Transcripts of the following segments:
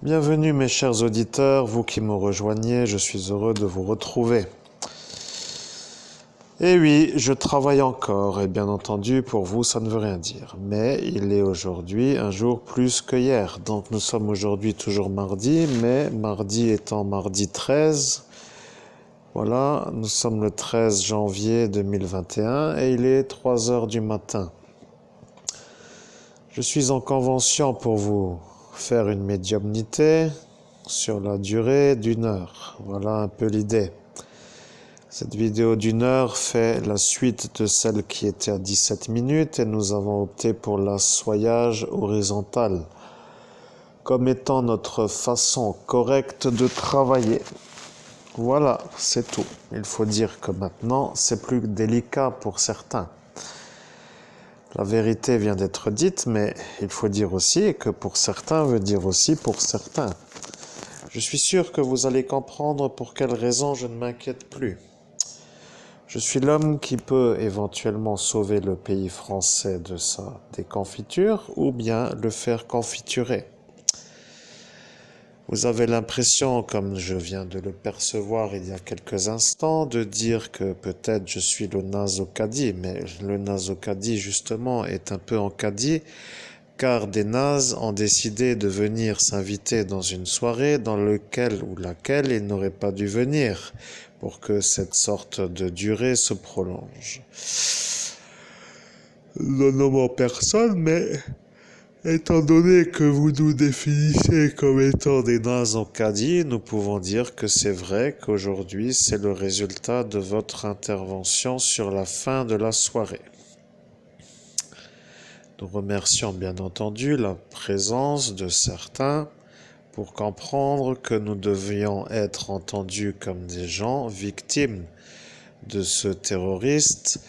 Bienvenue mes chers auditeurs, vous qui me rejoignez, je suis heureux de vous retrouver. Et oui, je travaille encore, et bien entendu, pour vous, ça ne veut rien dire. Mais il est aujourd'hui un jour plus que hier. Donc nous sommes aujourd'hui toujours mardi, mais mardi étant mardi 13, voilà, nous sommes le 13 janvier 2021 et il est 3 heures du matin. Je suis en convention pour vous faire une médiumnité sur la durée d'1 heure. Voilà un peu l'idée. Cette vidéo d'1 heure fait la suite de celle qui était à 17 minutes et nous avons opté pour l'assoyage horizontal comme étant notre façon correcte de travailler. Voilà, c'est tout. Il faut dire que maintenant, c'est plus délicat pour certains. La vérité vient d'être dite, mais il faut dire aussi que pour certains veut dire aussi pour certains. Je suis sûr que vous allez comprendre pour quelle raison je ne m'inquiète plus. Je suis l'homme qui peut éventuellement sauver le pays français de sa déconfiture ou bien le faire confiturer. Vous avez l'impression, comme je viens de le percevoir il y a quelques instants, de dire que peut-être je suis le naze au caddie, mais le naze au caddie justement est un peu en caddie, car des nazes ont décidé de venir s'inviter dans une soirée dans laquelle ils n'auraient pas dû venir pour que cette sorte de durée se prolonge. Ne nommant personne, mais étant donné que vous nous définissez comme étant des nazes en caddie, nous pouvons dire que c'est vrai qu'aujourd'hui c'est le résultat de votre intervention sur la fin de la soirée. Nous remercions bien entendu la présence de certains pour comprendre que nous devions être entendus comme des gens victimes de ce terroriste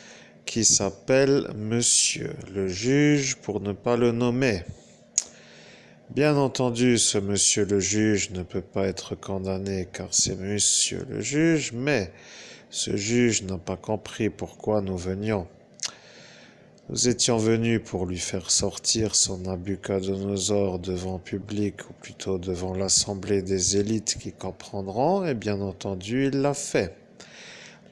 qui s'appelle Monsieur le juge pour ne pas le nommer. Bien entendu, ce Monsieur le juge ne peut pas être condamné car c'est Monsieur le juge, mais ce juge n'a pas compris pourquoi nous venions. Nous étions venus pour lui faire sortir son Nabuchodonosor devant public, ou plutôt devant l'assemblée des élites qui comprendront, et bien entendu, il l'a fait.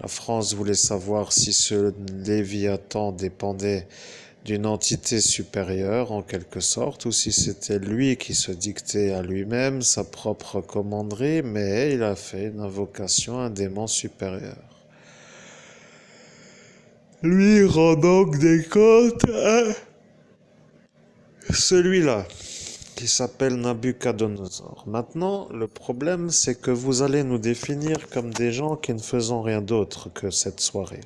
La France voulait savoir si ce Léviathan dépendait d'une entité supérieure, en quelque sorte, ou si c'était lui qui se dictait à lui-même sa propre commanderie, mais il a fait une invocation à un démon supérieur. Lui rend donc des comptes à celui-là, qui s'appelle Nabuchodonosor. Maintenant, le problème, c'est que vous allez nous définir comme des gens qui ne faisons rien d'autre que cette soirée.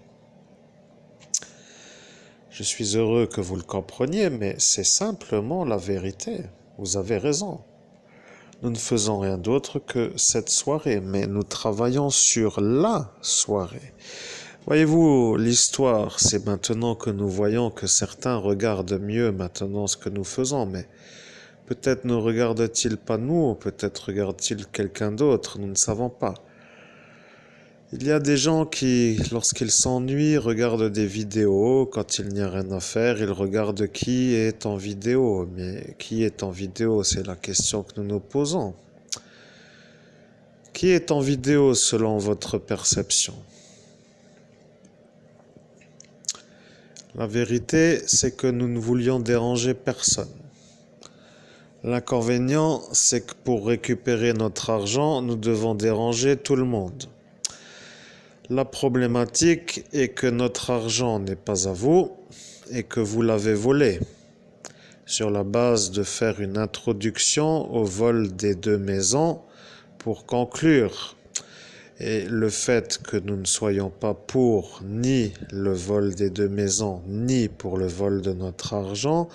Je suis heureux que vous le compreniez, mais c'est simplement la vérité. Vous avez raison. Nous ne faisons rien d'autre que cette soirée, mais nous travaillons sur la soirée. Voyez-vous, l'histoire, c'est maintenant que nous voyons que certains regardent mieux maintenant ce que nous faisons, mais peut-être ne regardent-ils pas nous, peut-être regardent-ils quelqu'un d'autre, nous ne savons pas. Il y a des gens qui, lorsqu'ils s'ennuient, regardent des vidéos, quand il n'y a rien à faire, ils regardent qui est en vidéo. Mais qui est en vidéo, c'est la question que nous nous posons. Qui est en vidéo selon votre perception ? La vérité, c'est que nous ne voulions déranger personne. L'inconvénient, c'est que pour récupérer notre argent, nous devons déranger tout le monde. La problématique est que notre argent n'est pas à vous et que vous l'avez volé. Sur la base de faire une introduction au vol des 2 maisons pour conclure. Et le fait que nous ne soyons pas pour ni le vol des 2 maisons, ni pour le vol de notre argent,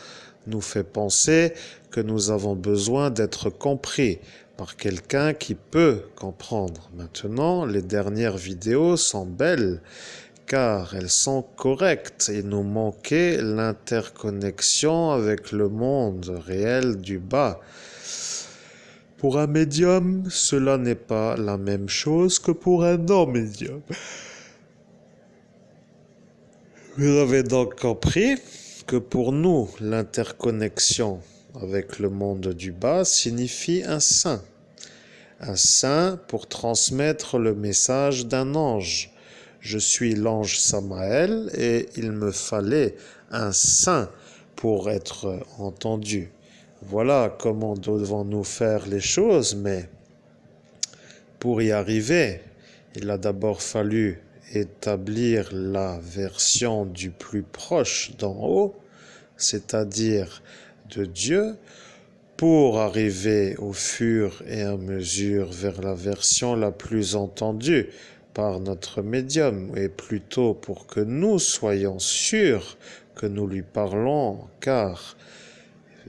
nous fait penser que nous avons besoin d'être compris par quelqu'un qui peut comprendre. Maintenant, les dernières vidéos sont belles, car elles sont correctes. Il nous manquait l'interconnexion avec le monde réel du bas. Pour un médium, cela n'est pas la même chose que pour un non-médium. Vous avez donc compris que pour nous, l'interconnexion avec le monde du bas signifie un saint. Un saint pour transmettre le message d'un ange. Je suis l'ange Samaël et il me fallait un saint pour être entendu. Voilà comment devons-nous faire les choses, mais pour y arriver, il a d'abord fallu établir la version du plus proche d'en haut, c'est-à-dire de Dieu, pour arriver au fur et à mesure vers la version la plus entendue par notre médium, et plutôt pour que nous soyons sûrs que nous lui parlons, car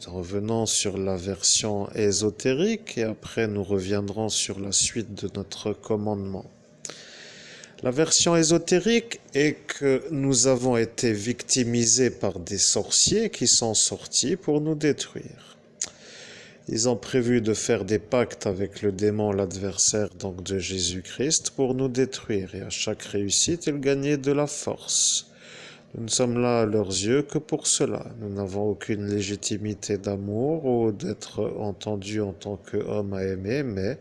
revenons sur la version ésotérique et après nous reviendrons sur la suite de notre commandement. La version ésotérique est que nous avons été victimisés par des sorciers qui sont sortis pour nous détruire. Ils ont prévu de faire des pactes avec le démon, l'adversaire donc de Jésus-Christ, pour nous détruire. Et à chaque réussite, ils gagnaient de la force. Nous ne sommes là à leurs yeux que pour cela. Nous n'avons aucune légitimité d'amour ou d'être entendus en tant qu'hommes à aimer, mais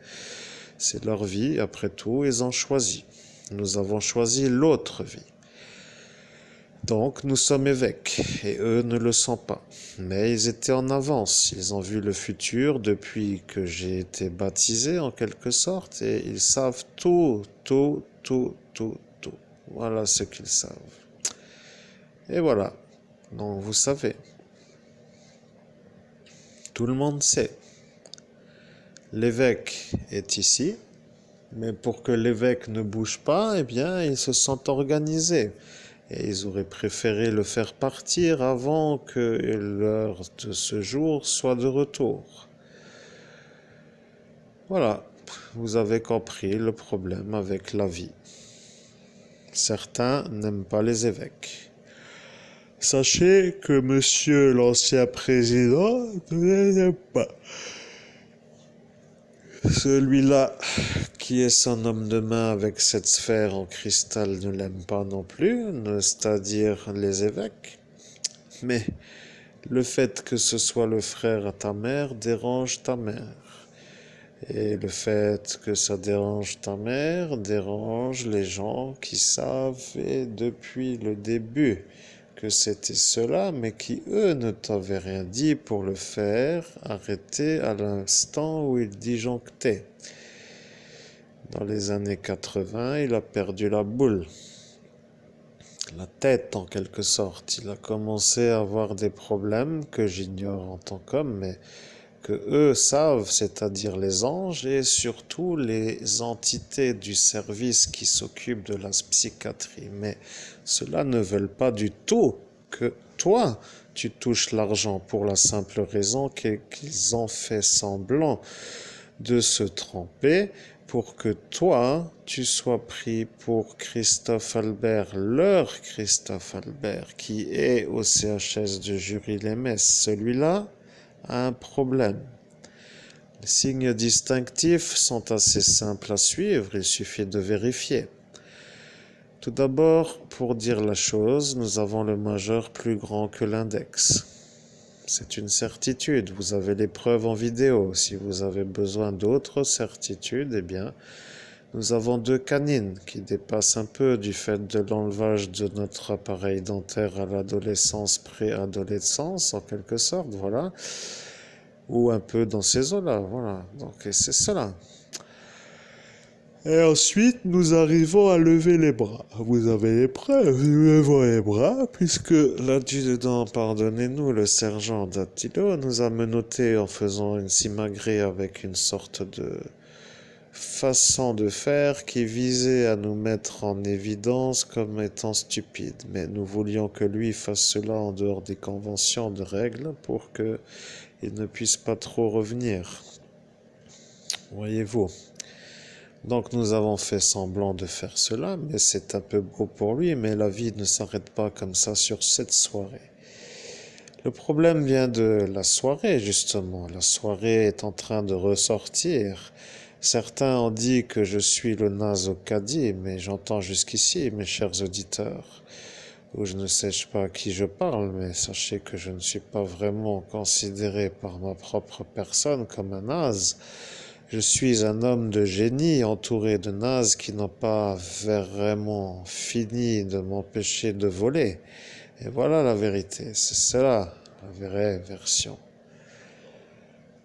c'est leur vie, après tout, ils ont choisi. Nous avons choisi l'autre vie. Donc nous sommes évêques, et eux ne le sont pas. Mais ils étaient en avance, ils ont vu le futur depuis que j'ai été baptisé en quelque sorte, et ils savent tout. Voilà ce qu'ils savent. Et voilà, donc vous savez, tout le monde sait. L'évêque est ici, mais pour que l'évêque ne bouge pas, eh bien, ils se sont organisés. Et ils auraient préféré le faire partir avant que l'heure de ce jour soit de retour. Voilà, vous avez compris le problème avec la vie. Certains n'aiment pas les évêques. Sachez que monsieur l'ancien président ne les aime pas. Celui-là, qui est son homme de main avec cette sphère en cristal, ne l'aime pas non plus, c'est-à-dire les évêques. Mais le fait que ce soit le frère à ta mère dérange ta mère. Et le fait que ça dérange ta mère dérange les gens qui savent depuis le début que c'était cela, mais qui, eux, ne t'avaient rien dit pour le faire arrêter à l'instant où il disjonctait. Dans les années 80, il a perdu la boule, la tête en quelque sorte. Il a commencé à avoir des problèmes que j'ignore en tant qu'homme, mais que eux savent, c'est-à-dire les anges et surtout les entités du service qui s'occupent de la psychiatrie. Mais cela ne veut pas du tout que toi, tu touches l'argent pour la simple raison qu'ils ont fait semblant de se tromper pour que toi, tu sois pris pour Christophe Albert, leur Christophe Albert, qui est au CHS de Jury-les-Messes. Celui-là a un problème. Les signes distinctifs sont assez simples à suivre, il suffit de vérifier. Tout d'abord, pour dire la chose, nous avons le majeur plus grand que l'index. C'est une certitude, vous avez les preuves en vidéo. Si vous avez besoin d'autres certitudes, eh bien, nous avons 2 canines qui dépassent un peu du fait de l'enlevage de notre appareil dentaire à l'adolescence, pré-adolescence, en quelque sorte, voilà. Ou un peu dans ces eaux-là, voilà. Donc, c'est cela. Et ensuite, nous arrivons à lever les bras. Vous avez les preuves, nous levons les bras, puisque l'adjudant, pardonnez-nous, le sergent Dattilo, nous a menottés en faisant une simagrée avec une sorte de façon de faire qui visait à nous mettre en évidence comme étant stupides. Mais nous voulions que lui fasse cela en dehors des conventions de règles pour qu'il ne puisse pas trop revenir. Voyez-vous. Donc nous avons fait semblant de faire cela, mais c'est un peu beau pour lui, mais la vie ne s'arrête pas comme ça sur cette soirée. Le problème vient de la soirée, justement. La soirée est en train de ressortir. Certains ont dit que je suis le naze au caddie, mais j'entends jusqu'ici, mes chers auditeurs. ou je ne sais pas à qui je parle, mais sachez que je ne suis pas vraiment considéré par ma propre personne comme un naze. Je suis un homme de génie entouré de nazes qui n'ont pas vraiment fini de m'empêcher de voler. Et voilà la vérité, c'est cela, la vraie version.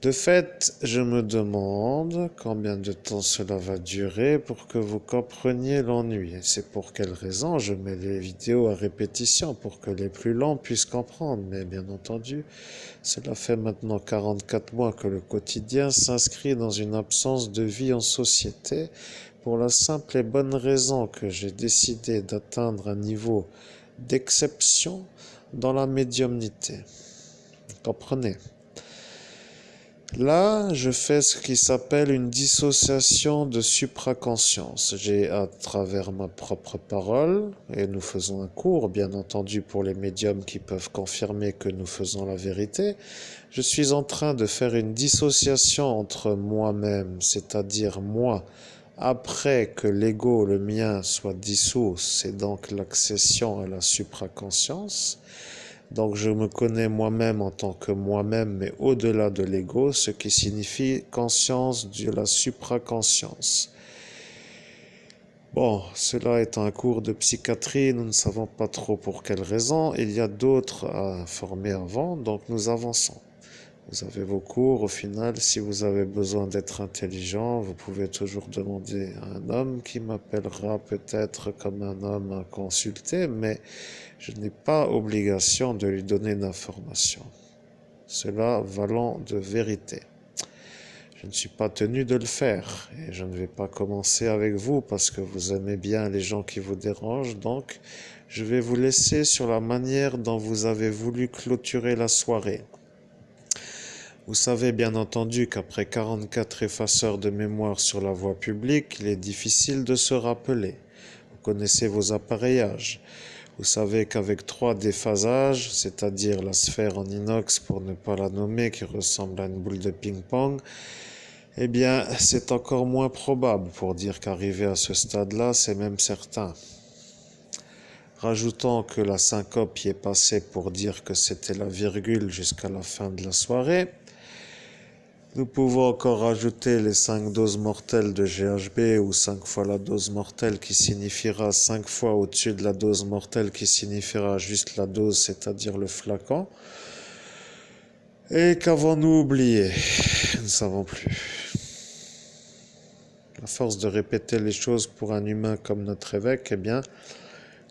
De fait, je me demande combien de temps cela va durer pour que vous compreniez l'ennui. Et c'est pour quelle raison je mets les vidéos à répétition pour que les plus lents puissent comprendre. Mais bien entendu, cela fait maintenant 44 mois que le quotidien s'inscrit dans une absence de vie en société pour la simple et bonne raison que j'ai décidé d'atteindre un niveau d'exception dans la médiumnité. Vous comprenez? Là, je fais ce qui s'appelle une dissociation de supraconscience. J'ai, à travers ma propre parole, et nous faisons un cours, bien entendu, pour les médiums qui peuvent confirmer que nous faisons la vérité, je suis en train de faire une dissociation entre moi-même, c'est-à-dire moi, après que l'ego, le mien, soit dissous, c'est donc l'accession à la supraconscience. Donc je me connais moi-même en tant que moi-même, mais au-delà de l'ego, ce qui signifie conscience de la supraconscience. Bon, cela est un cours de psychiatrie, nous ne savons pas trop pour quelles raisons. Il y a d'autres à informer avant, donc nous avançons. Vous avez vos cours, au final, si vous avez besoin d'être intelligent, vous pouvez toujours demander à un homme qui m'appellera peut-être comme un homme à consulter, mais je n'ai pas obligation de lui donner d'informations. Cela valant de vérité. Je ne suis pas tenu de le faire et je ne vais pas commencer avec vous parce que vous aimez bien les gens qui vous dérangent, donc je vais vous laisser sur la manière dont vous avez voulu clôturer la soirée. Vous savez bien entendu qu'après 44 effaceurs de mémoire sur la voie publique, il est difficile de se rappeler. Vous connaissez vos appareillages. Vous savez qu'avec 3 déphasages, c'est-à-dire la sphère en inox pour ne pas la nommer, qui ressemble à une boule de ping-pong, eh bien, c'est encore moins probable pour dire qu'arriver à ce stade-là, c'est même certain. Rajoutons que la syncope y est passée pour dire que c'était la virgule jusqu'à la fin de la soirée. Nous pouvons encore rajouter les 5 doses mortelles de GHB ou 5 fois la dose mortelle qui signifiera 5 fois au-dessus de la dose mortelle qui signifiera juste la dose, c'est-à-dire le flacon. Et qu'avons-nous oublié? Nous ne savons plus. À force de répéter les choses pour un humain comme notre évêque, eh bien,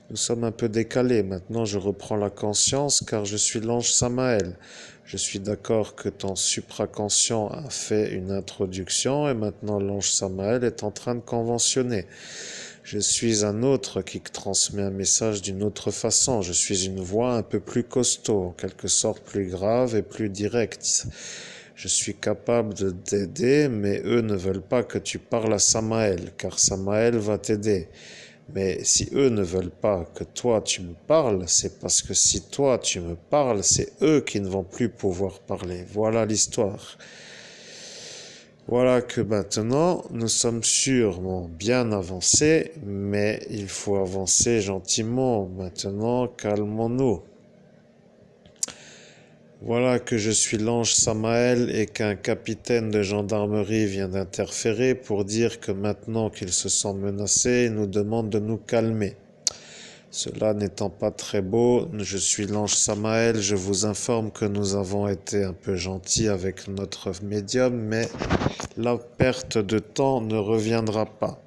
nous sommes un peu décalés. Maintenant, je reprends la conscience car je suis l'ange Samaël. Je suis d'accord que ton supraconscient a fait une introduction et maintenant l'ange Samaël est en train de conventionner. Je suis un autre qui transmet un message d'une autre façon. Je suis une voix un peu plus costaud, en quelque sorte plus grave et plus directe. Je suis capable de t'aider, mais eux ne veulent pas que tu parles à Samaël, car Samaël va t'aider. Mais si eux ne veulent pas que toi tu me parles, c'est parce que si toi tu me parles, c'est eux qui ne vont plus pouvoir parler. Voilà l'histoire. Voilà que maintenant nous sommes sûrement bien avancés, mais il faut avancer gentiment. Maintenant, calmons-nous. Voilà que je suis l'ange Samaël et qu'un capitaine de gendarmerie vient d'interférer pour dire que maintenant qu'ils se sentent menacés, il nous demande de nous calmer. Cela n'étant pas très beau, je suis l'ange Samaël, je vous informe que nous avons été un peu gentils avec notre médium, mais la perte de temps ne reviendra pas.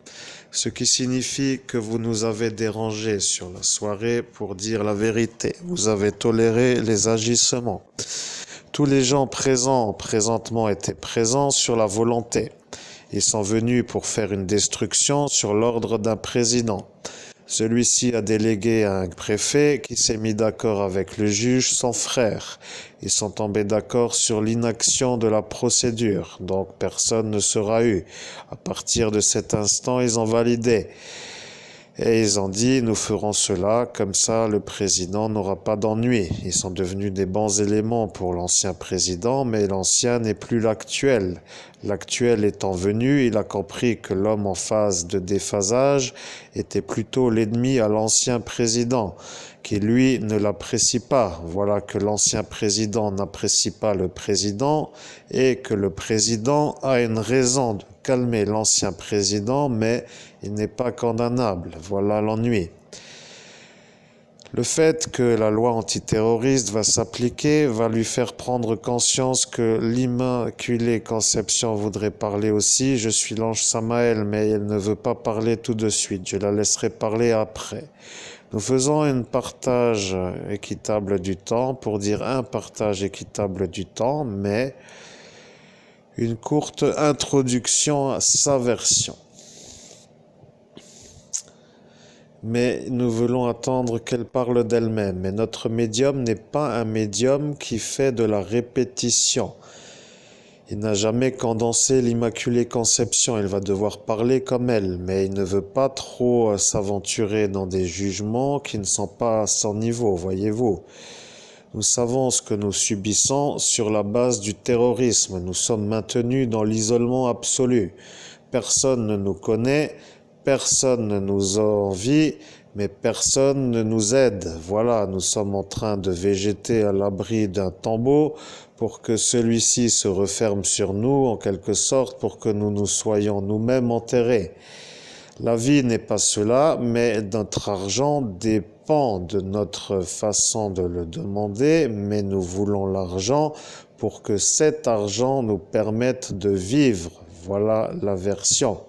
Ce qui signifie que vous nous avez dérangés sur la soirée pour dire la vérité. Vous avez toléré les agissements. Tous les gens présentement étaient présents sur la volonté. Ils sont venus pour faire une destruction sur l'ordre d'un président. Celui-ci a délégué à un préfet qui s'est mis d'accord avec le juge, son frère. Ils sont tombés d'accord sur l'inaction de la procédure, donc personne ne sera eu. À partir de cet instant, ils ont validé. Et ils ont dit, nous ferons cela, comme ça le président n'aura pas d'ennui. Ils sont devenus des bons éléments pour l'ancien président, mais l'ancien n'est plus l'actuel. L'actuel étant venu, il a compris que l'homme en phase de déphasage était plutôt l'ennemi à l'ancien président, qui lui ne l'apprécie pas. Voilà que l'ancien président n'apprécie pas le président et que le président a une raison de calmer l'ancien président, mais il n'est pas condamnable. Voilà l'ennui. Le fait que la loi antiterroriste va s'appliquer va lui faire prendre conscience que l'Immaculée Conception voudrait parler aussi. Je suis l'ange Samaël, mais elle ne veut pas parler tout de suite. Je la laisserai parler après. Nous faisons un partage équitable du temps, pour dire un partage équitable du temps, mais une courte introduction à sa version. Mais nous voulons attendre qu'elle parle d'elle-même. Mais notre médium n'est pas un médium qui fait de la répétition. Il n'a jamais condensé l'Immaculée Conception. Il va devoir parler comme elle, mais il ne veut pas trop s'aventurer dans des jugements qui ne sont pas à son niveau, voyez-vous. Nous savons ce que nous subissons sur la base du terrorisme. Nous sommes maintenus dans l'isolement absolu. Personne ne nous connaît, personne ne nous envie, mais personne ne nous aide. Voilà, nous sommes en train de végéter à l'abri d'un tombeau pour que celui-ci se referme sur nous, en quelque sorte, pour que nous soyons nous-mêmes enterrés. La vie n'est pas cela, mais notre argent dépend de notre façon de le demander, mais nous voulons l'argent pour que cet argent nous permette de vivre. Voilà la version.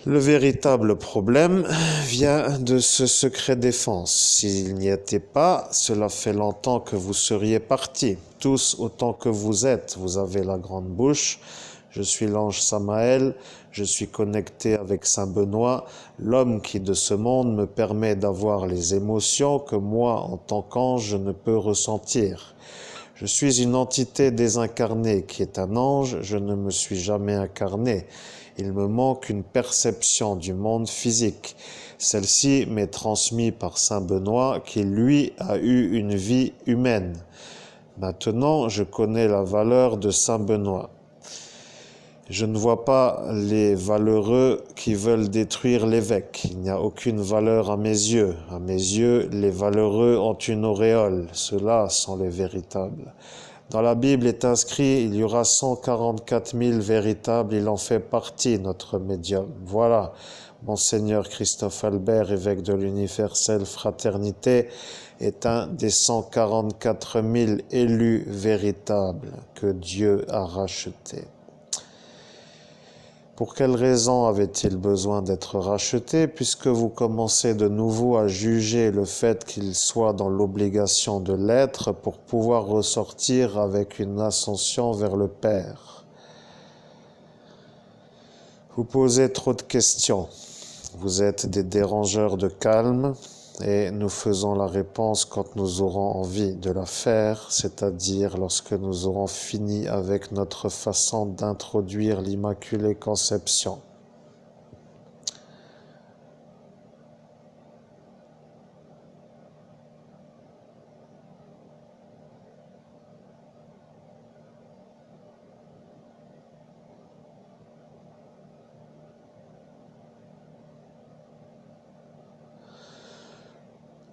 Le véritable problème vient de ce secret défense. S'il n'y était pas, cela fait longtemps que vous seriez partis, tous autant que vous êtes. Vous avez la grande bouche. Je suis l'ange Samaël, je suis connecté avec Saint Benoît, l'homme qui de ce monde me permet d'avoir les émotions que moi, en tant qu'ange, je ne peux ressentir. Je suis une entité désincarnée qui est un ange, je ne me suis jamais incarné. Il me manque une perception du monde physique. Celle-ci m'est transmise par Saint Benoît qui, lui, a eu une vie humaine. Maintenant, je connais la valeur de Saint Benoît. Je ne vois pas les valeureux qui veulent détruire l'évêque. Il n'y a aucune valeur à mes yeux. À mes yeux, les valeureux ont une auréole. Ceux-là sont les véritables. Dans la Bible est inscrit, il y aura 144 000 véritables. Il en fait partie, notre médium. Voilà, Monseigneur Christophe Albert, évêque de l'Universelle Fraternité, est un des 144 000 élus véritables que Dieu a rachetés. Pour quelle raison avait-il besoin d'être racheté, puisque vous commencez de nouveau à juger le fait qu'il soit dans l'obligation de l'être pour pouvoir ressortir avec une ascension vers le Père? Vous posez trop de questions. Vous êtes des dérangeurs de calme et nous faisons la réponse quand nous aurons envie de la faire, c'est-à-dire lorsque nous aurons fini avec notre façon d'introduire l'Immaculée Conception.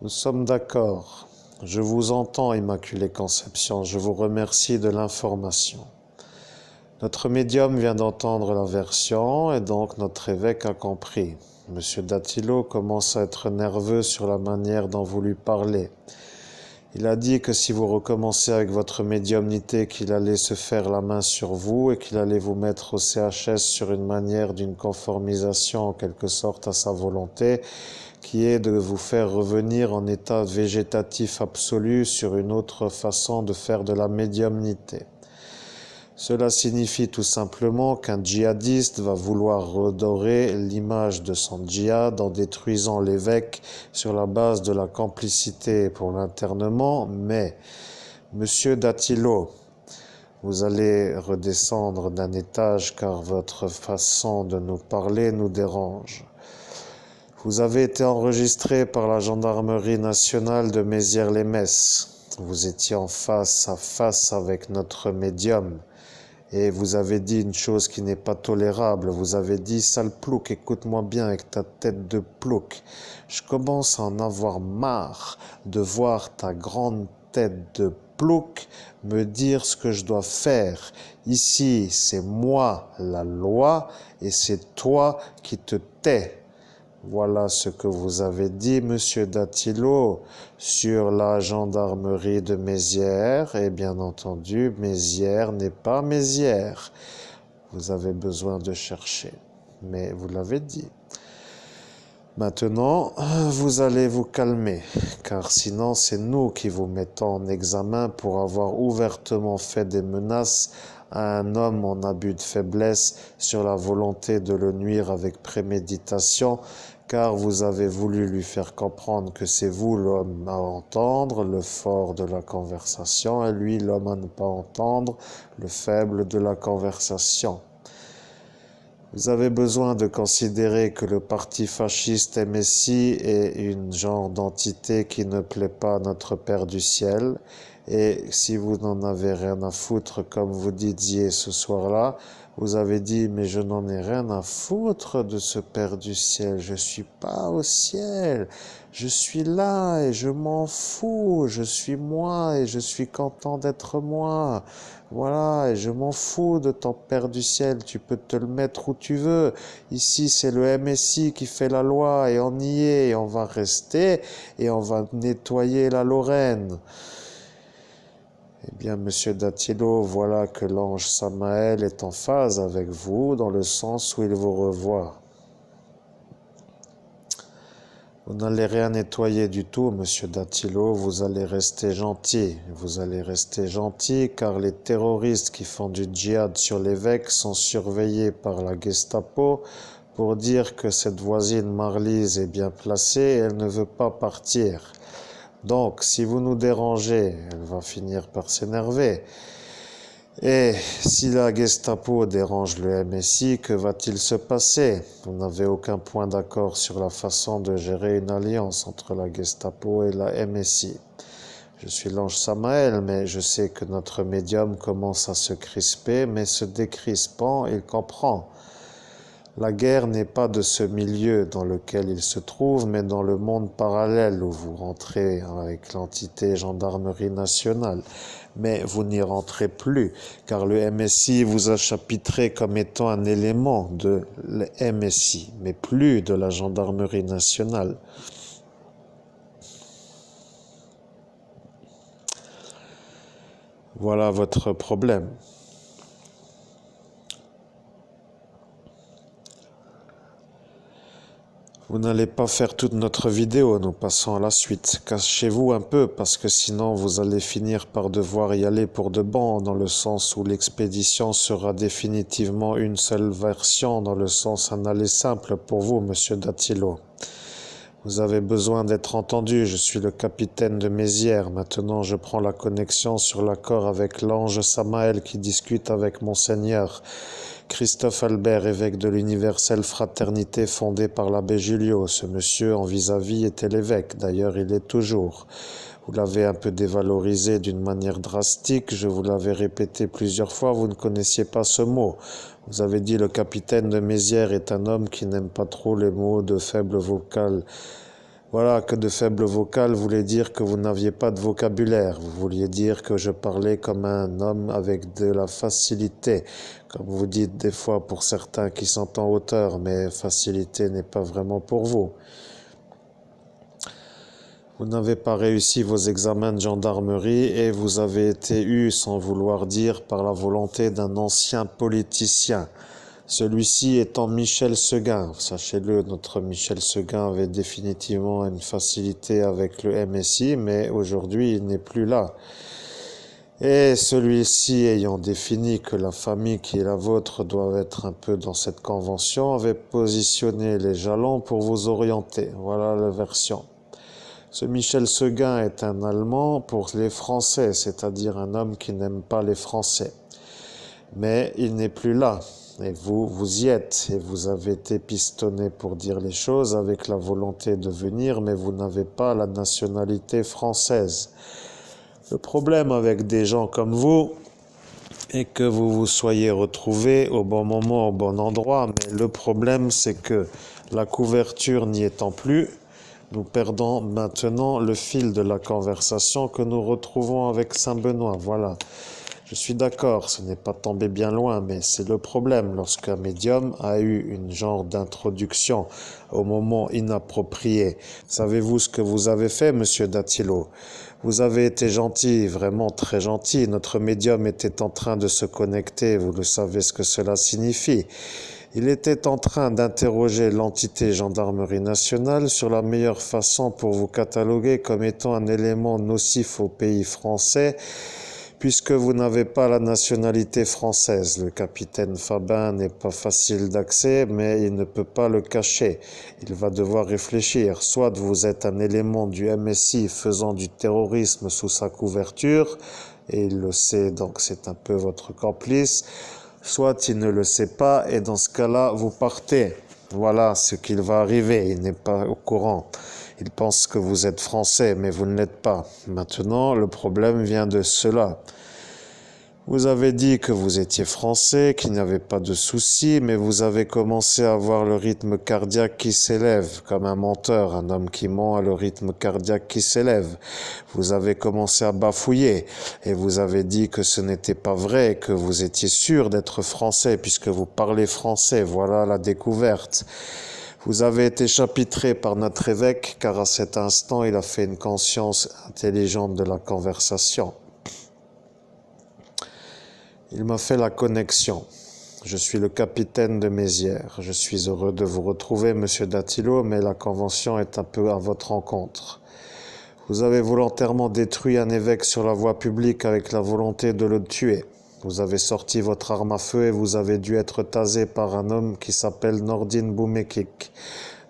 Nous sommes d'accord. Je vous entends, Immaculée Conception. Je vous remercie de l'information. Notre médium vient d'entendre la version et donc notre évêque a compris. Monsieur Dattilo commence à être nerveux sur la manière dont vous lui parlez. Il a dit que si vous recommencez avec votre médiumnité, qu'il allait se faire la main sur vous et qu'il allait vous mettre au CHS sur une manière d'une conformisation en quelque sorte à sa volonté, qui est de vous faire revenir en état végétatif absolu sur une autre façon de faire de la médiumnité. Cela signifie tout simplement qu'un djihadiste va vouloir redorer l'image de son djihad en détruisant l'évêque sur la base de la complicité pour l'internement, mais, Monsieur Dattilo, Vous allez redescendre d'un étage car votre façon de nous parler nous dérange. Vous avez été enregistré par la gendarmerie nationale de Mézières-les-Messes. Vous étiez en face à face avec notre médium. Et vous avez dit une chose qui n'est pas tolérable. Vous avez dit, sale plouc, écoute-moi bien avec ta tête de plouc. Je commence à en avoir marre de voir ta grande tête de plouc me dire ce que je dois faire. Ici, c'est moi la loi et c'est toi qui te tais. Voilà ce que vous avez dit, monsieur Dattilo, sur la gendarmerie de Mézières. Et bien entendu, Mézières n'est pas Mézières. Vous avez besoin de chercher. Mais vous l'avez dit. Maintenant, vous allez vous calmer, car sinon c'est nous qui vous mettons en examen pour avoir ouvertement fait des menaces à un homme en abus de faiblesse sur la volonté de le nuire avec préméditation, car vous avez voulu lui faire comprendre que c'est vous l'homme à entendre, le fort de la conversation, et lui l'homme à ne pas entendre, le faible de la conversation. Vous avez besoin de considérer que le parti fasciste MSI est une genre d'entité qui ne plaît pas à notre Père du ciel. Et si vous n'en avez rien à foutre, comme vous disiez ce soir-là, vous avez dit, mais je n'en ai rien à foutre de ce Père du ciel. Je suis pas au ciel. Je suis là et je m'en fous. Je suis moi et je suis content d'être moi. Voilà, et je m'en fous de ton Père du ciel, tu peux te le mettre où tu veux. Ici, c'est le MSI qui fait la loi et on y est, et on va rester et on va nettoyer la Lorraine. Eh bien, monsieur Dattilo, voilà que l'ange Samaël est en phase avec vous dans le sens où il vous revoit. Vous n'allez rien nettoyer du tout, monsieur Dattilo, vous allez rester gentil. Vous allez rester gentil car les terroristes qui font du djihad sur l'évêque sont surveillés par la Gestapo pour dire que cette voisine Marlise est bien placée et elle ne veut pas partir. Donc, si vous nous dérangez, elle va finir par s'énerver. Et si la Gestapo dérange le MSI, que va-t-il se passer? Vous n'avez aucun point d'accord sur la façon de gérer une alliance entre la Gestapo et la MSI. Je suis l'ange Samaël, mais je sais que notre médium commence à se crisper, mais se décrispant, il comprend. La guerre n'est pas de ce milieu dans lequel il se trouve, mais dans le monde parallèle où vous rentrez avec l'entité gendarmerie nationale. Mais vous n'y rentrez plus, car le MSI vous a chapitré comme étant un élément de le MSI, mais plus de la gendarmerie nationale. Voilà votre problème. Vous n'allez pas faire toute notre vidéo, nous passons à la suite. Cachez-vous un peu parce que sinon vous allez finir par devoir y aller pour de bon, dans le sens où l'expédition sera définitivement une seule version, dans le sens un aller simple pour vous, monsieur Dattilo. Vous avez besoin d'être entendu, je suis le capitaine de Mézières. Maintenant je prends la connexion sur l'accord avec l'ange Samaël qui discute avec Monseigneur Christophe Albert, évêque de l'universelle fraternité fondée par l'abbé Julio. Ce monsieur en vis-à-vis était l'évêque, d'ailleurs il est toujours. Vous l'avez un peu dévalorisé d'une manière drastique, je vous l'avais répété plusieurs fois, vous ne connaissiez pas ce mot. Vous avez dit le capitaine de Mézières est un homme qui n'aime pas trop les mots de faible vocale. Voilà, que de faible vocale voulait dire que vous n'aviez pas de vocabulaire. Vous vouliez dire que je parlais comme un homme avec de la facilité. Comme vous dites des fois pour certains qui sont en hauteur, mais facilité n'est pas vraiment pour vous. Vous n'avez pas réussi vos examens de gendarmerie et vous avez été eu, sans vouloir dire, par la volonté d'un ancien politicien. Celui-ci étant Michel Seguin. Sachez-le, notre Michel Seguin avait définitivement une facilité avec le MSI, mais aujourd'hui il n'est plus là. Et celui-ci, ayant défini que la famille qui est la vôtre doit être un peu dans cette convention, avait positionné les jalons pour vous orienter. Voilà la version. Ce Michel Seguin est un Allemand pour les Français, c'est-à-dire un homme qui n'aime pas les Français. Mais il n'est plus là. Et vous, vous y êtes. Et vous avez été pistonné pour dire les choses avec la volonté de venir, mais vous n'avez pas la nationalité française. Le problème avec des gens comme vous est que vous vous soyez retrouvés au bon moment, au bon endroit. Mais le problème, c'est que la couverture n'y étant plus, nous perdons maintenant le fil de la conversation que nous retrouvons avec Saint-Benoît. Voilà. Je suis d'accord, ce n'est pas tombé bien loin, mais c'est le problème lorsqu'un médium a eu une genre d'introduction au moment inapproprié. Savez-vous ce que vous avez fait, monsieur Dattilo? Vous avez été gentil, vraiment très gentil. Notre médium était en train de se connecter, vous le savez ce que cela signifie. Il était en train d'interroger l'entité gendarmerie nationale sur la meilleure façon pour vous cataloguer comme étant un élément nocif au pays français, puisque vous n'avez pas la nationalité française. Le capitaine Fabin n'est pas facile d'accès, mais il ne peut pas le cacher. Il va devoir réfléchir. Soit vous êtes un élément du MSI faisant du terrorisme sous sa couverture, et il le sait, donc c'est un peu votre complice, soit il ne le sait pas, et dans ce cas-là, vous partez. Voilà ce qu'il va arriver, il n'est pas au courant. Il pense que vous êtes français, mais vous ne l'êtes pas. Maintenant, le problème vient de cela. Vous avez dit que vous étiez français, qu'il n'y avait pas de souci, mais vous avez commencé à avoir le rythme cardiaque qui s'élève, comme un menteur, un homme qui ment a le rythme cardiaque qui s'élève. Vous avez commencé à bafouiller, et vous avez dit que ce n'était pas vrai, que vous étiez sûr d'être français, puisque vous parlez français. Voilà la découverte. Vous avez été chapitré par notre évêque, car à cet instant, il a fait une conscience intelligente de la conversation. Il m'a fait la connexion. Je suis le capitaine de Mézières. Je suis heureux de vous retrouver, monsieur Dattilo, mais la convention est un peu à votre encontre. Vous avez volontairement détruit un évêque sur la voie publique avec la volonté de le tuer. Vous avez sorti votre arme à feu et vous avez dû être tasé par un homme qui s'appelle Nordin Boumekik.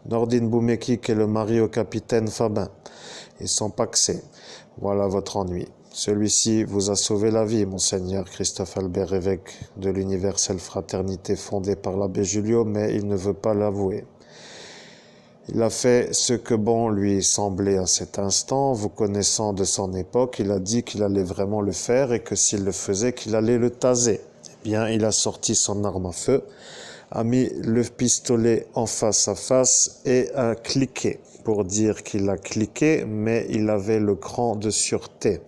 Nordin Boumekik est le mari au capitaine Fabin et son paxé. Voilà votre ennui. Celui-ci vous a sauvé la vie, monseigneur Christophe Albert, évêque de l'universelle fraternité fondée par l'abbé Julio, mais il ne veut pas l'avouer. Il a fait ce que bon lui semblait à cet instant. Vous connaissant de son époque, il a dit qu'il allait vraiment le faire et que s'il le faisait, qu'il allait le taser. Eh bien, il a sorti son arme à feu, a mis le pistolet en face à face et a cliqué. Pour dire qu'il a cliqué, mais il avait le cran de sûreté.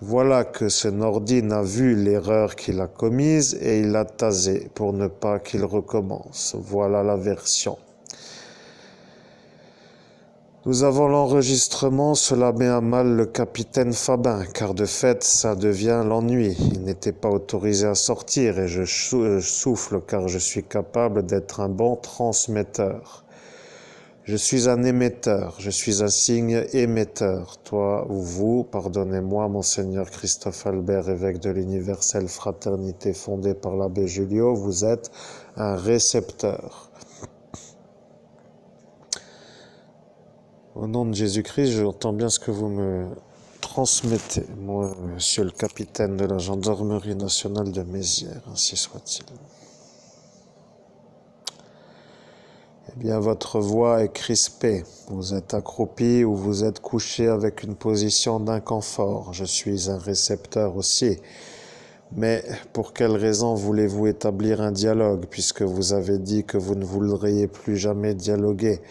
Voilà que ce Nordin a vu l'erreur qu'il a commise et il l'a tasé pour ne pas qu'il recommence. Voilà la version. Nous avons l'enregistrement, cela met à mal le capitaine Fabin, car de fait, ça devient l'ennui. Il n'était pas autorisé à sortir et je souffle car je suis capable d'être un bon transmetteur. Je suis un émetteur, je suis un signe émetteur. Toi ou vous, pardonnez-moi, monseigneur Christophe Albert, évêque de l'universelle fraternité fondée par l'abbé Julio, vous êtes un récepteur. Au nom de Jésus-Christ, j'entends bien ce que vous me transmettez, moi, monsieur le capitaine de la gendarmerie nationale de Mézières, ainsi soit-il. Eh bien, votre voix est crispée. Vous êtes accroupi ou vous êtes couché avec une position d'inconfort. Je suis un récepteur aussi. Mais pour quelle raison voulez-vous établir un dialogue, puisque vous avez dit que vous ne voudriez plus jamais dialoguer?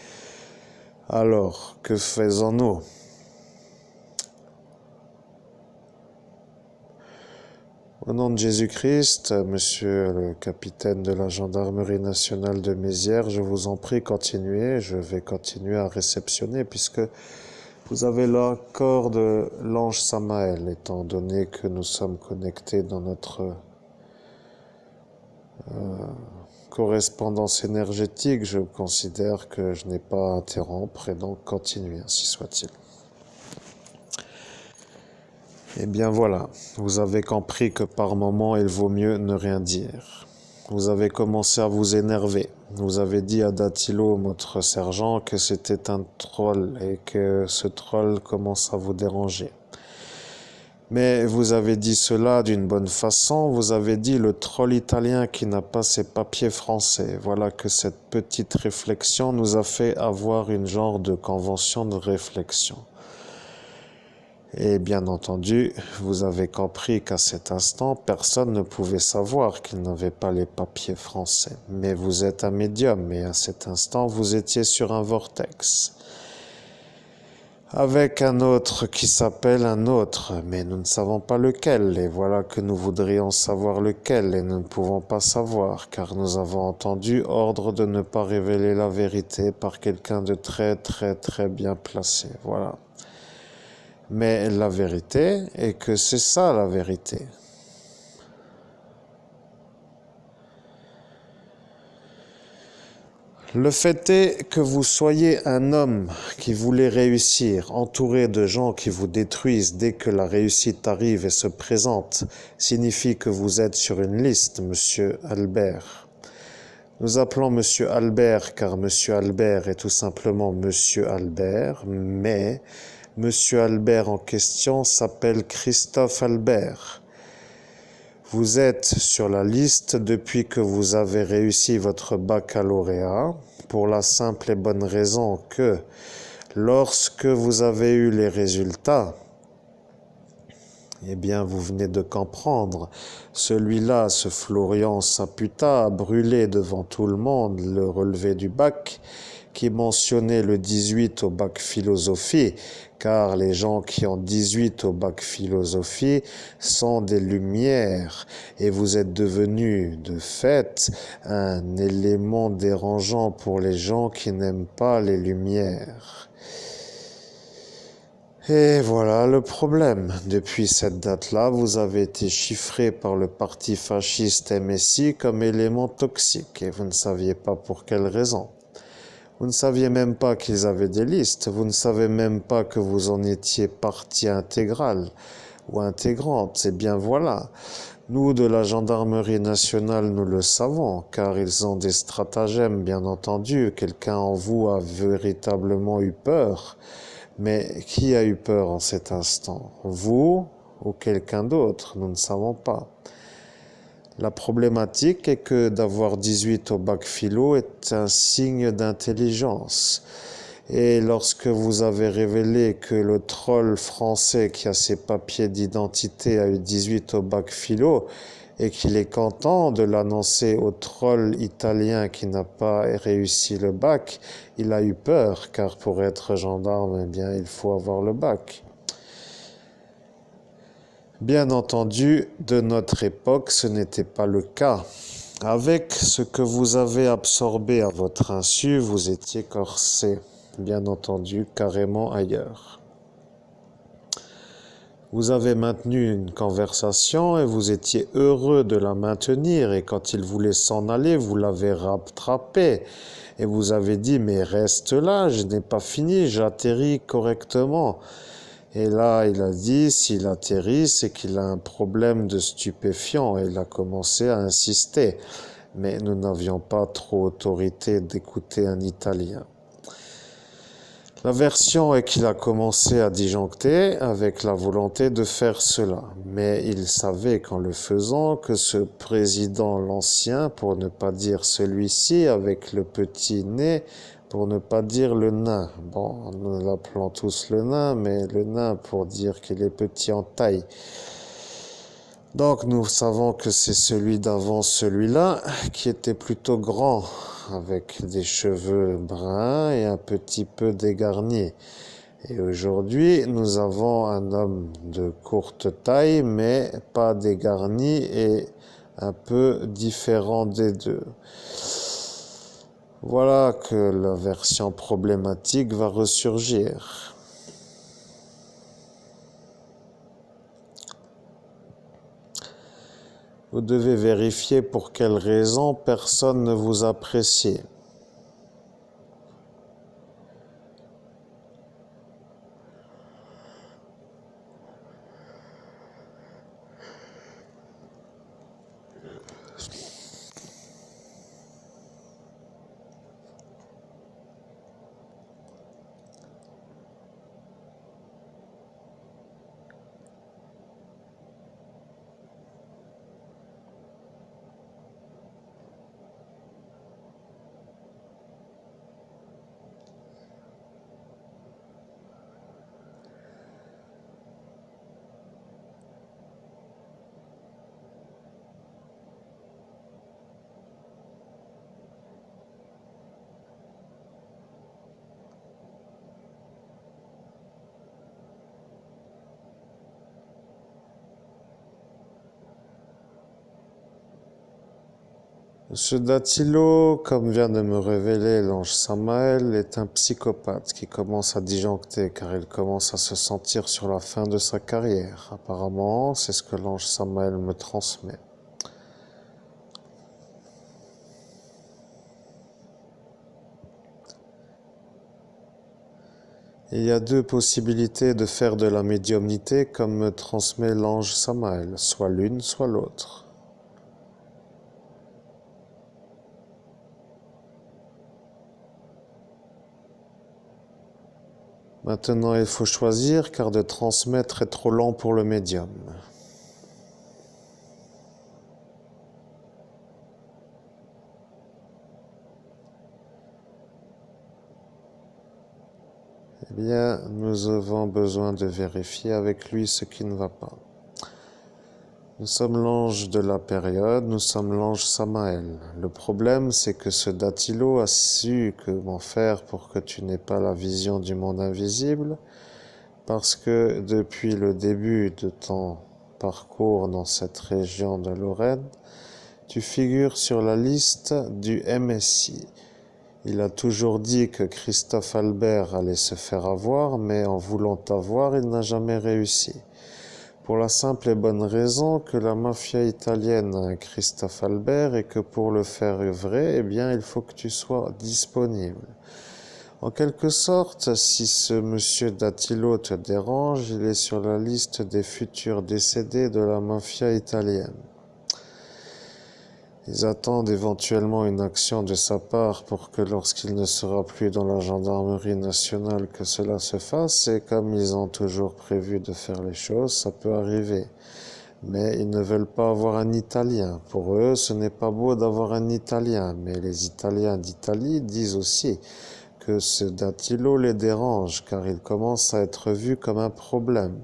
Alors, que faisons-nous? Au nom de Jésus-Christ, monsieur le capitaine de la gendarmerie nationale de Mézières, je vous en prie, continuez. Je vais continuer à réceptionner puisque vous avez l'accord de l'ange Samaël, étant donné que nous sommes connectés dans notre correspondance énergétique. Je considère que je n'ai pas à interrompre et donc continuez, ainsi soit-il. Eh bien voilà, vous avez compris que par moment il vaut mieux ne rien dire. Vous avez commencé à vous énerver. Vous avez dit à Dattilo, votre sergent, que c'était un troll et que ce troll commence à vous déranger. Mais vous avez dit cela d'une bonne façon, vous avez dit le troll italien qui n'a pas ses papiers français. Voilà que cette petite réflexion nous a fait avoir une genre de convention de réflexion. Et bien entendu, vous avez compris qu'à cet instant, personne ne pouvait savoir qu'il n'avait pas les papiers français. Mais vous êtes un médium et à cet instant, vous étiez sur un vortex. Avec un autre qui s'appelle un autre, mais nous ne savons pas lequel, et voilà que nous voudrions savoir lequel, et nous ne pouvons pas savoir, car nous avons entendu ordre de ne pas révéler la vérité par quelqu'un de très très très bien placé, voilà. Mais la vérité est que c'est ça la vérité. Le fait est que vous soyez un homme qui voulait réussir, entouré de gens qui vous détruisent dès que la réussite arrive et se présente, signifie que vous êtes sur une liste, Monsieur Albert. Nous appelons Monsieur Albert car Monsieur Albert est tout simplement Monsieur Albert, mais Monsieur Albert en question s'appelle Christophe Albert. Vous êtes sur la liste depuis que vous avez réussi votre baccalauréat, pour la simple et bonne raison que lorsque vous avez eu les résultats, eh bien vous venez de comprendre, celui-là, ce Florian Saputa, a brûlé devant tout le monde le relevé du bac, qui mentionnait le 18 au bac philosophie, car les gens qui ont 18 au bac philosophie sont des lumières, et vous êtes devenu de fait un élément dérangeant pour les gens qui n'aiment pas les lumières. Et voilà le problème. Depuis cette date-là, vous avez été chiffré par le parti fasciste MSI comme élément toxique, et vous ne saviez pas pour quelle raison. Vous ne saviez même pas qu'ils avaient des listes, vous ne savez même pas que vous en étiez partie intégrale ou intégrante. Et bien voilà, nous de la gendarmerie nationale, nous le savons, car ils ont des stratagèmes, bien entendu. Quelqu'un en vous a véritablement eu peur. Mais qui a eu peur en cet instant? Vous ou quelqu'un d'autre? Nous ne savons pas. La problématique est que d'avoir 18 au bac philo est un signe d'intelligence. Et lorsque vous avez révélé que le troll français qui a ses papiers d'identité a eu 18 au bac philo et qu'il est content de l'annoncer au troll italien qui n'a pas réussi le bac, il a eu peur, car pour être gendarme, eh bien, il faut avoir le bac. Bien entendu, de notre époque, ce n'était pas le cas. Avec ce que vous avez absorbé à votre insu, vous étiez corsé, bien entendu, carrément ailleurs. Vous avez maintenu une conversation et vous étiez heureux de la maintenir, et quand il voulait s'en aller, vous l'avez rattrapé et vous avez dit « mais reste là, je n'ai pas fini, j'atterris correctement ». Et là, il a dit, s'il atterrit, c'est qu'il a un problème de stupéfiant. Et il a commencé à insister. Mais nous n'avions pas trop autorité d'écouter un Italien. La version est qu'il a commencé à disjoncter avec la volonté de faire cela. Mais il savait qu'en le faisant que ce président, l'ancien, pour ne pas dire celui-ci, avec le petit nez, pour ne pas dire le nain. Bon, nous l'appelons tous le nain, mais le nain pour dire qu'il est petit en taille. Donc nous savons que c'est celui d'avant celui-là, qui était plutôt grand, avec des cheveux bruns et un petit peu dégarnis. Et aujourd'hui, nous avons un homme de courte taille, mais pas dégarni et un peu différent des deux. Voilà que la version problématique va ressurgir. Vous devez vérifier pour quelle raison personne ne vous apprécie. Ce Datilo, comme vient de me révéler l'ange Samaël, est un psychopathe qui commence à disjoncter car il commence à se sentir sur la fin de sa carrière. Apparemment, c'est ce que l'ange Samaël me transmet. Il y a deux possibilités de faire de la médiumnité comme me transmet l'ange Samaël, soit l'une, soit l'autre. Maintenant, il faut choisir car de transmettre est trop lent pour le médium. Eh bien, nous avons besoin de vérifier avec lui ce qui ne va pas. Nous sommes l'ange de la période, nous sommes l'ange Samaël. Le problème, c'est que ce Datilo a su comment faire pour que tu n'aies pas la vision du monde invisible, parce que depuis le début de ton parcours dans cette région de Lorraine, tu figures sur la liste du MSI. Il a toujours dit que Christophe Albert allait se faire avoir, mais en voulant t'avoir, il n'a jamais réussi. Pour la simple et bonne raison que la mafia italienne a un Christophe Albert et que pour le faire œuvrer, eh bien, il faut que tu sois disponible. En quelque sorte, si ce monsieur Datilo te dérange, il est sur la liste des futurs décédés de la mafia italienne. Ils attendent éventuellement une action de sa part pour que lorsqu'il ne sera plus dans la gendarmerie nationale que cela se fasse, et comme ils ont toujours prévu de faire les choses, ça peut arriver. Mais ils ne veulent pas avoir un Italien. Pour eux, ce n'est pas beau d'avoir un Italien, mais les Italiens d'Italie disent aussi que ce Datilo les dérange, car il commence à être vu comme un problème.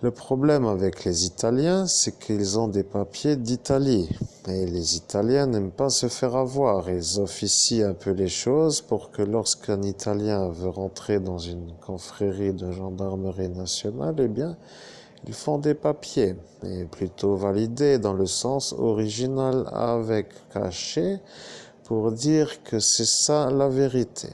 Le problème avec les Italiens, c'est qu'ils ont des papiers d'Italie. Et les Italiens n'aiment pas se faire avoir. Ils officient un peu les choses pour que lorsqu'un Italien veut rentrer dans une confrérie de gendarmerie nationale, eh bien, ils font des papiers, et plutôt validés dans le sens original avec cachet, pour dire que c'est ça la vérité.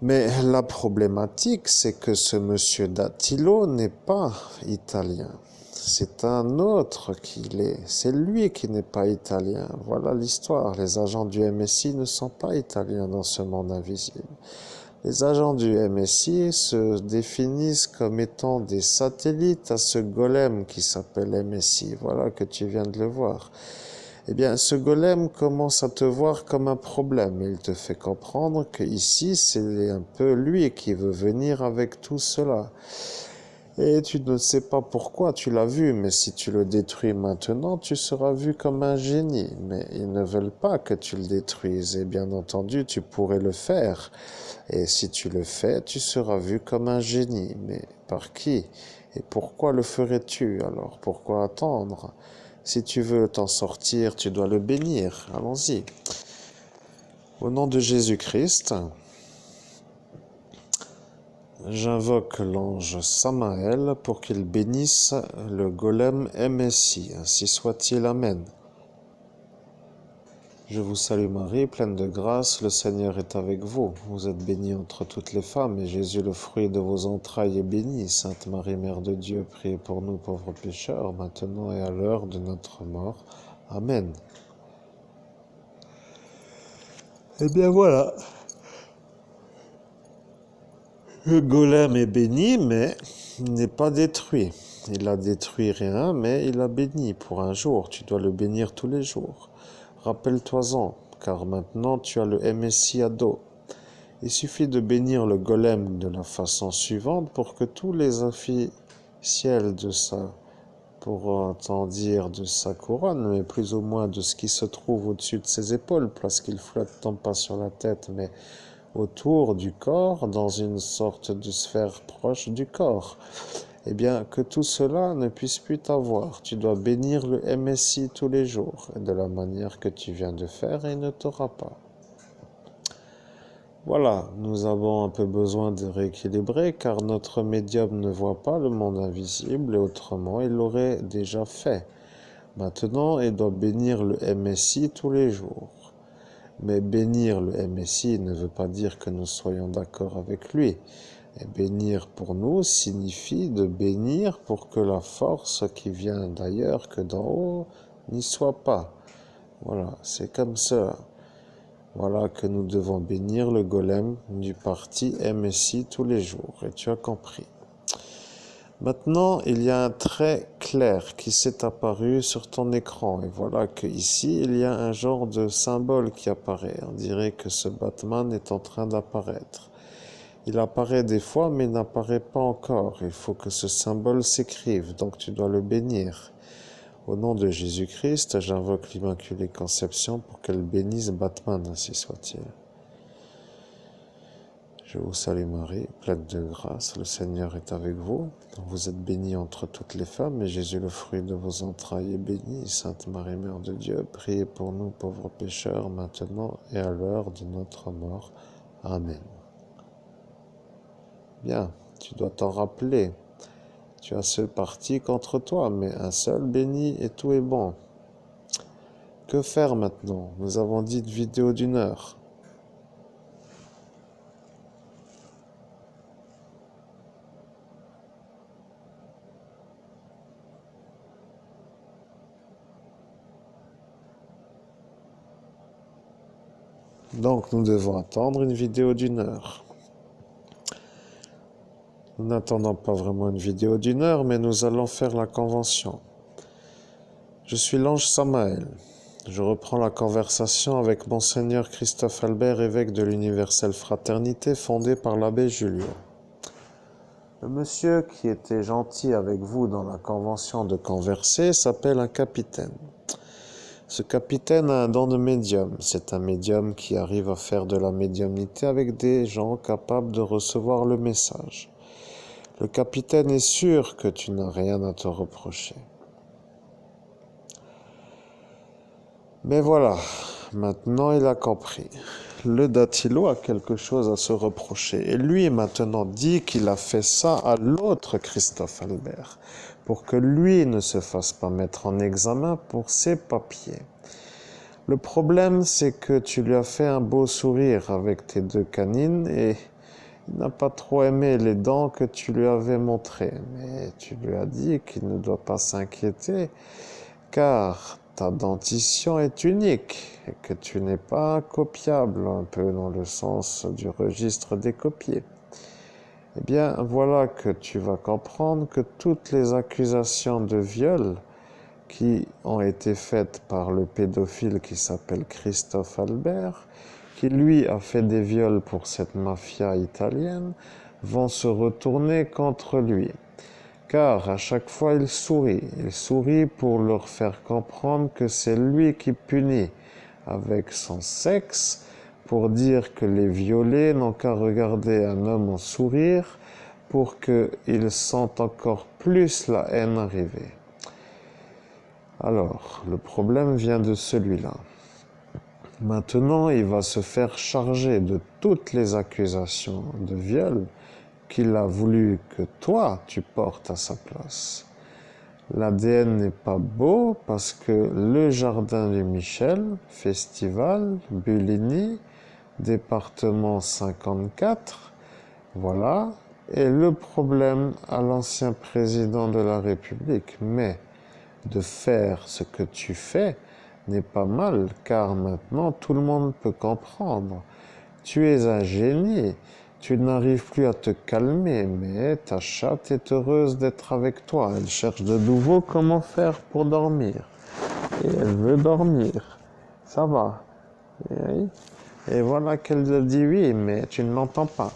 Mais la problématique, c'est que ce monsieur Datilo n'est pas italien. C'est un autre qui l'est. C'est lui qui n'est pas italien. Voilà l'histoire. Les agents du MSI ne sont pas italiens dans ce monde invisible. Les agents du MSI se définissent comme étant des satellites à ce golem qui s'appelle MSI. Voilà que tu viens de le voir. Eh bien, ce golem commence à te voir comme un problème. Il te fait comprendre que ici, c'est un peu lui qui veut venir avec tout cela. Et tu ne sais pas pourquoi tu l'as vu, mais si tu le détruis maintenant, tu seras vu comme un génie. Mais ils ne veulent pas que tu le détruises. Et bien entendu, tu pourrais le faire. Et si tu le fais, tu seras vu comme un génie. Mais par qui? Et pourquoi le ferais-tu alors? Pourquoi attendre? Si tu veux t'en sortir, tu dois le bénir. Allons-y. Au nom de Jésus-Christ, j'invoque l'ange Samaël pour qu'il bénisse le golem MSI. Ainsi soit-il. Amen. Je vous salue Marie, pleine de grâce, le Seigneur est avec vous. Vous êtes bénie entre toutes les femmes, et Jésus, le fruit de vos entrailles, est béni. Sainte Marie, Mère de Dieu, priez pour nous pauvres pécheurs, maintenant et à l'heure de notre mort. Amen. Eh bien voilà. Le golem est béni, mais il n'est pas détruit. Il a détruit rien, mais il a béni pour un jour. Tu dois le bénir tous les jours. Rappelle-toi-en, car maintenant tu as le MSI à dos. Il suffit de bénir le golem de la façon suivante pour que tous les officiels de sa, pour autant dire de sa couronne, mais plus ou moins de ce qui se trouve au-dessus de ses épaules, parce qu'il flotte non pas sur la tête, mais autour du corps, dans une sorte de sphère proche du corps. Eh bien, que tout cela ne puisse plus t'avoir. Tu dois bénir le MSI tous les jours, de la manière que tu viens de faire, et il ne t'aura pas. Voilà, nous avons un peu besoin de rééquilibrer, car notre médium ne voit pas le monde invisible, et autrement, il l'aurait déjà fait. Maintenant, il doit bénir le MSI tous les jours. Mais bénir le MSI ne veut pas dire que nous soyons d'accord avec lui. Et bénir pour nous signifie de bénir pour que la force qui vient d'ailleurs que d'en haut n'y soit pas. Voilà, c'est comme ça. Voilà que nous devons bénir le golem du parti MSI tous les jours. Et tu as compris. Maintenant, il y a un trait clair qui s'est apparu sur ton écran. Et voilà qu'ici, il y a un genre de symbole qui apparaît. On dirait que ce Batman est en train d'apparaître. Il apparaît des fois, mais n'apparaît pas encore. Il faut que ce symbole s'écrive, donc tu dois le bénir. Au nom de Jésus-Christ, j'invoque l'Immaculée Conception pour qu'elle bénisse Batman, ainsi soit-il. Je vous salue Marie, pleine de grâce, le Seigneur est avec vous. Vous êtes bénie entre toutes les femmes, et Jésus, le fruit de vos entrailles, est béni. Sainte Marie, Mère de Dieu, priez pour nous pauvres pécheurs, maintenant et à l'heure de notre mort. Amen. Bien, tu dois t'en rappeler. Tu as ce parti contre toi, mais un seul béni et tout est bon. Que faire maintenant? Nous avons dit une vidéo d'1 heure. Donc nous devons attendre une vidéo d'1 heure. Nous n'attendons pas vraiment une vidéo d'1 heure, mais nous allons faire la convention. Je suis l'ange Samaël. Je reprends la conversation avec Monseigneur Christophe Albert, évêque de l'Universelle Fraternité fondée par l'abbé Julio. Le monsieur qui était gentil avec vous dans la convention de converser s'appelle un capitaine. Ce capitaine a un don de médium. C'est un médium qui arrive à faire de la médiumnité avec des gens capables de recevoir le message. Le capitaine est sûr que tu n'as rien à te reprocher. Mais voilà, maintenant il a compris. Le Datilo a quelque chose à se reprocher. Et lui maintenant dit qu'il a fait ça à l'autre Christophe Albert, pour que lui ne se fasse pas mettre en examen pour ses papiers. Le problème, c'est que tu lui as fait un beau sourire avec tes 2 canines et il n'a pas trop aimé les dents que tu lui avais montrées. Mais tu lui as dit qu'il ne doit pas s'inquiéter, car ta dentition est unique et que tu n'es pas copiable, un peu dans le sens du registre des copiés. Eh bien, voilà que tu vas comprendre que toutes les accusations de viol qui ont été faites par le pédophile qui s'appelle Christophe Albert, qui lui a fait des viols pour cette mafia italienne, vont se retourner contre lui. Car à chaque fois il sourit pour leur faire comprendre que c'est lui qui punit avec son sexe, pour dire que les violés n'ont qu'à regarder un homme en sourire pour qu'ils sentent encore plus la haine arriver. Alors, le problème vient de celui-là. Maintenant, il va se faire charger de toutes les accusations de viol qu'il a voulu que toi, tu portes à sa place. L'ADN n'est pas beau parce que le jardin du Michel, festival, Buligny, département 54, voilà, est le problème à l'ancien président de la République. Mais de faire ce que tu fais n'est pas mal, car maintenant tout le monde peut comprendre. Tu es un génie, tu n'arrives plus à te calmer, mais ta chatte est heureuse d'être avec toi. Elle cherche de nouveau comment faire pour dormir. Et elle veut dormir. Ça va. Et voilà qu'elle dit oui, mais tu ne l'entends pas.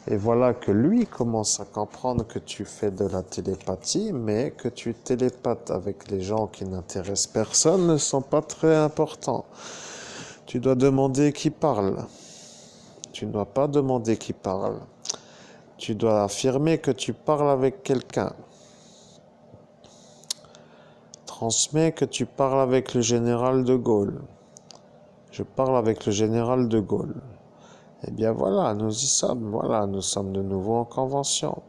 Et voilà que lui commence à comprendre que tu fais de la télépathie, mais que tu télépathes avec les gens qui n'intéressent personne ne sont pas très importants. Tu dois demander qui parle. Tu ne dois pas demander qui parle. Tu dois affirmer que tu parles avec quelqu'un. Transmets que tu parles avec le général de Gaulle. Je parle avec le général de Gaulle. Eh bien voilà, nous y sommes. Voilà, nous sommes de nouveau en convention.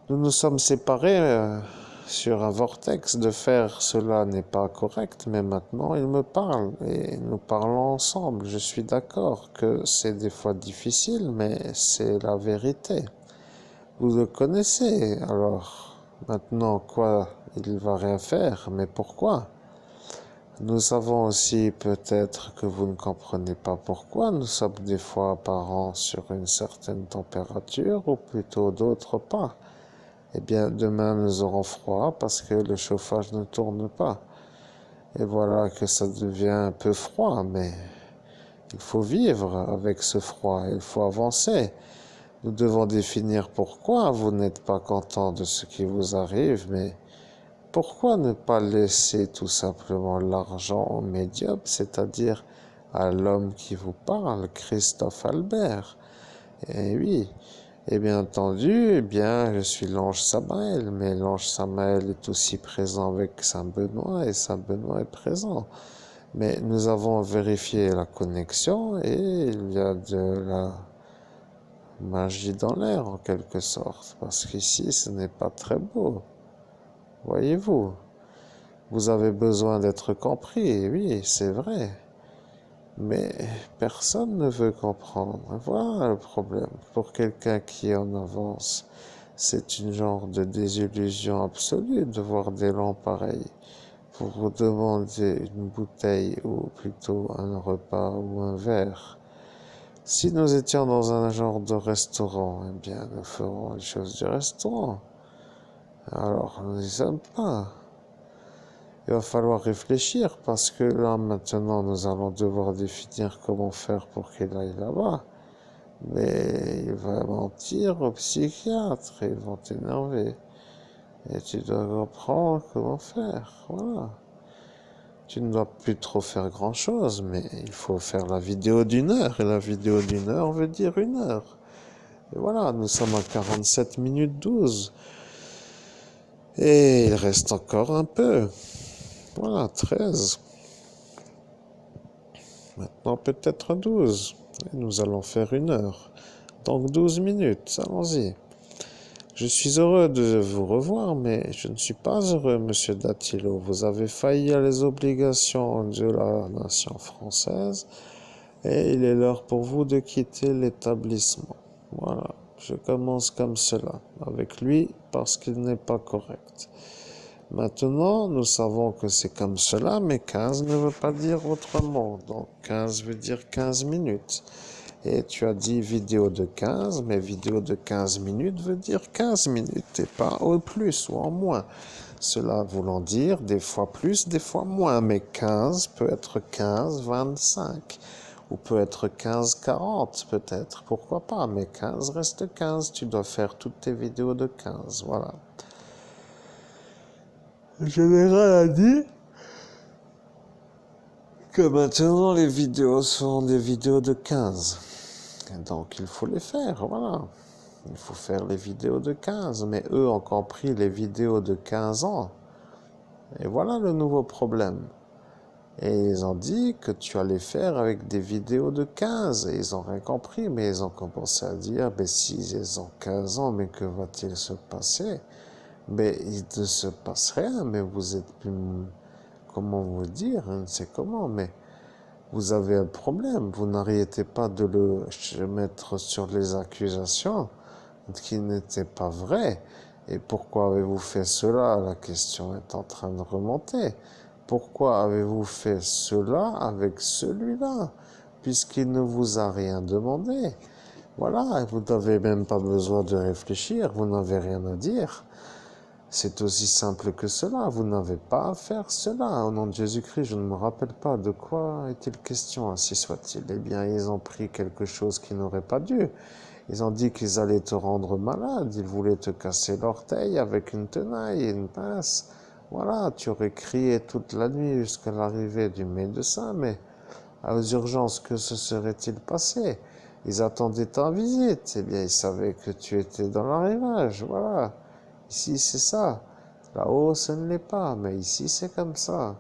Nous nous sommes séparés sur un vortex de faire cela n'est pas correct, mais maintenant il me parle et nous parlons ensemble. Je suis d'accord que c'est des fois difficile, mais c'est la vérité. Vous le connaissez, alors maintenant quoi? Il va rien faire, mais pourquoi? Nous savons aussi peut-être que vous ne comprenez pas pourquoi nous sommes des fois apparents sur une certaine température ou plutôt d'autres pas. Eh bien, demain nous aurons froid parce que le chauffage ne tourne pas. Et voilà que ça devient un peu froid, mais il faut vivre avec ce froid, il faut avancer. Nous devons définir pourquoi vous n'êtes pas content de ce qui vous arrive, mais pourquoi ne pas laisser tout simplement l'argent au médium, c'est-à-dire à l'homme qui vous parle, Christophe Albert? Eh oui, et bien entendu, eh bien, je suis l'ange Samaël, mais l'ange Samaël est aussi présent avec Saint Benoît et Saint Benoît est présent. Mais nous avons vérifié la connexion et il y a de la magie dans l'air en quelque sorte, parce qu'ici ce n'est pas très beau. Voyez-vous, vous avez besoin d'être compris, oui, c'est vrai. Mais personne ne veut comprendre. Voilà le problème. Pour quelqu'un qui est en avance, c'est une genre de désillusion absolue de voir des lampes pareils. Pour vous demander une bouteille ou plutôt un repas ou un verre. Si nous étions dans un genre de restaurant, eh bien nous ferons les choses du restaurant. Alors nous n'y sommes pas. Il va falloir réfléchir parce que là maintenant nous allons devoir définir comment faire pour qu'il aille là-bas. Mais il va mentir au psychiatre et ils vont t'énerver. Et tu dois comprendre comment faire. Voilà. Tu ne dois plus trop faire grand-chose, mais il faut faire la vidéo d'1 heure. Et la vidéo d'1 heure veut dire 1 heure. Et voilà, nous sommes à 47 minutes 12. Et il reste encore un peu. Voilà, 13. Maintenant peut-être 12. Et nous allons faire 1 heure. Donc 12 minutes, allons-y. Je suis heureux de vous revoir, mais je ne suis pas heureux, monsieur Dattilo. Vous avez failli à les obligations de la nation française et il est l'heure pour vous de quitter l'établissement. Voilà, je commence comme cela, avec lui, parce qu'il n'est pas correct. Maintenant, nous savons que c'est comme cela, mais 15 ne veut pas dire autrement. Donc 15 veut dire 15 minutes. Et tu as dit vidéo de 15, mais vidéo de 15 minutes veut dire 15 minutes et pas au plus ou en moins. Cela voulant dire des fois plus, des fois moins, mais 15 peut être 15, 25 ou peut être 15, 40 peut-être, pourquoi pas, mais 15 reste 15, tu dois faire toutes tes vidéos de 15, voilà. Le général a dit que maintenant les vidéos sont des vidéos de 15. Donc il faut les faire, voilà. Il faut faire les vidéos de 15, mais eux ont compris les vidéos de 15 ans. Et voilà le nouveau problème. Et ils ont dit que tu allais faire avec des vidéos de 15. Et ils ont rien compris, mais ils ont commencé à dire, mais s'ils ont 15 ans, mais que va-t-il se passer? Mais il ne se passe rien, mais vous êtes plus... Comment vous dire? Je ne sais comment, mais... Vous avez un problème, vous n'arrêtez pas de le mettre sur les accusations qui n'étaient pas vraies. Et pourquoi avez-vous fait cela? La question est en train de remonter. Pourquoi avez-vous fait cela avec celui-là? Puisqu'il ne vous a rien demandé. Voilà, vous n'avez même pas besoin de réfléchir, vous n'avez rien à dire. C'est aussi simple que cela, vous n'avez pas à faire cela. Au nom de Jésus-Christ, je ne me rappelle pas de quoi est-il question, ainsi soit-il. Eh bien, ils ont pris quelque chose qu'ils n'auraient pas dû. Ils ont dit qu'ils allaient te rendre malade, ils voulaient te casser l'orteil avec une tenaille et une pince. Voilà, tu aurais crié toute la nuit jusqu'à l'arrivée du médecin, mais aux urgences, que se serait-il passé? Ils attendaient ta visite, eh bien, ils savaient que tu étais dans l'arrivage, voilà. Ici, c'est ça. Là-haut, ce ne l'est pas, mais ici, c'est comme ça.